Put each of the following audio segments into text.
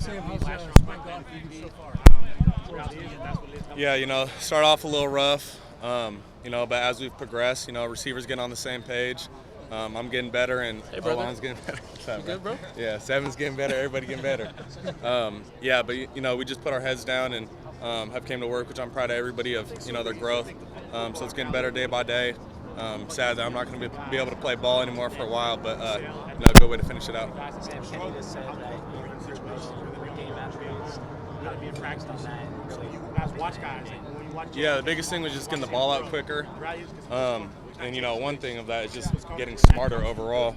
Sam, how's spring gone for you so far? Yeah, start off a little rough, but as we've progressed, receivers getting on the same page. I'm getting better, and O-line's getting better. You good, bro? Yeah, Seven's getting better, everybody getting better. But we just put our heads down and have came to work, which I'm proud of everybody of, their growth. So it's getting better day by day. Sad that I'm not going to be able to play ball anymore for a while, but a good way to finish it out. Sam Kenny just said that your situation with game attributes, you got to be practiced on that. You guys watch guys. Yeah, the biggest thing was just getting the ball out quicker. And one thing of that is just getting smarter overall.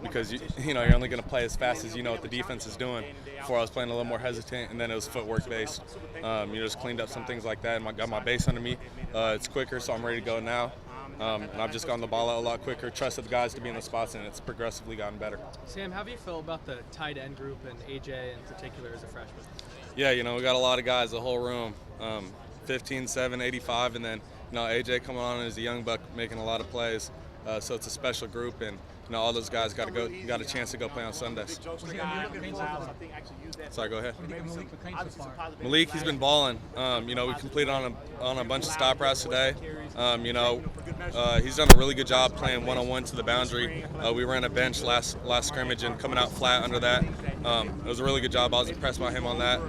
Because you're only going to play as fast as you know what the defense is doing. Before I was playing a little more hesitant, and then it was footwork based. Just cleaned up some things like that, and got my base under me. It's quicker, so I'm ready to go now. And I've just gotten the ball out a lot quicker, trusted the guys to be in the spots, and it's progressively gotten better. Sam, how do you feel about the tight end group and AJ in particular as a freshman? Yeah, we got a lot of guys, the whole room, 15, 7, 85, and then AJ coming on as a young buck making a lot of plays. So it's a special group, and all those guys got a chance to go play on Sundays. Sorry, go ahead. Malik, he's been balling. We completed on a bunch of stop routes today. He's done a really good job playing one-on-one to the boundary. We ran a bench last scrimmage and coming out flat under that. It was a really good job. I was impressed by him on that.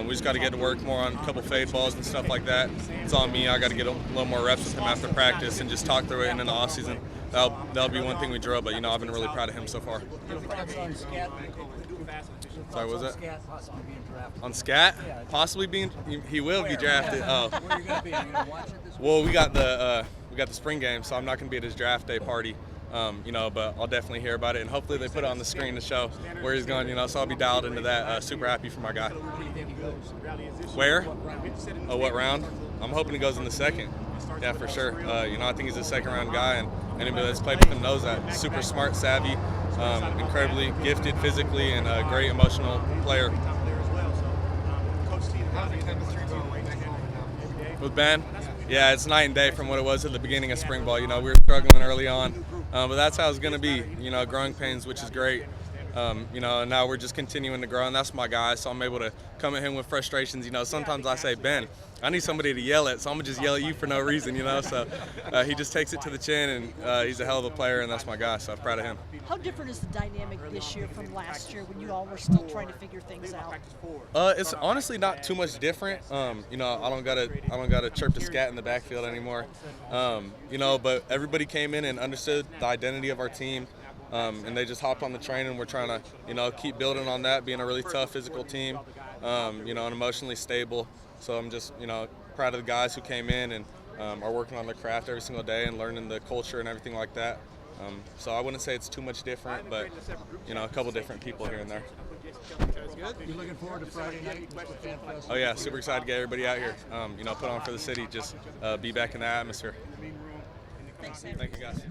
We just got to get to work more on a couple fade balls and stuff like that. It's on me. I got to get a little more reps with him after practice and just talk through it. And in the off season, that'll be one thing we drill. But I've been really proud of him so far. Sorry, what was that? On Scat? Possibly being, he will be drafted. Oh. Where are you going to be? Are you going to watch it this week? Well, we got the spring game, so I'm not going to be at his draft day party. But I'll definitely hear about it, and hopefully they put it on the screen to show where he's going. So I'll be dialed into that. Super happy for my guy. Where? Oh, what round? I'm hoping he goes in the second. Yeah, for sure. I think he's a second-round guy, and anybody that's played with him knows that. Super smart, savvy, incredibly gifted physically, and a great emotional player. With Ben? Yeah, it's night and day from what it was at the beginning of spring ball. We were struggling early on, but that's how it's going to be. Growing pains, which is great. And now we're just continuing to grow, and that's my guy, so I'm able to come at him with frustrations. Sometimes I say, Ben, I need somebody to yell at, so I'm going to just yell at you for no reason, So he just takes it to the chin, and he's a hell of a player, and that's my guy, so I'm proud of him. How different is the dynamic this year from last year when you all were still trying to figure things out? It's honestly not too much different. I don't gotta chirp the scat in the backfield anymore. But everybody came in and understood the identity of our team. And they just hopped on the train, and we're trying to, keep building on that, being a really tough physical team, and emotionally stable. So I'm just, proud of the guys who came in and are working on their craft every single day and learning the culture and everything like that. So I wouldn't say it's too much different, but, a couple different people here and there. You looking forward to Friday night? Oh, yeah, super excited to get everybody out here, put on for the city, just be back in the atmosphere. Thanks, Sam. Thank you, guys.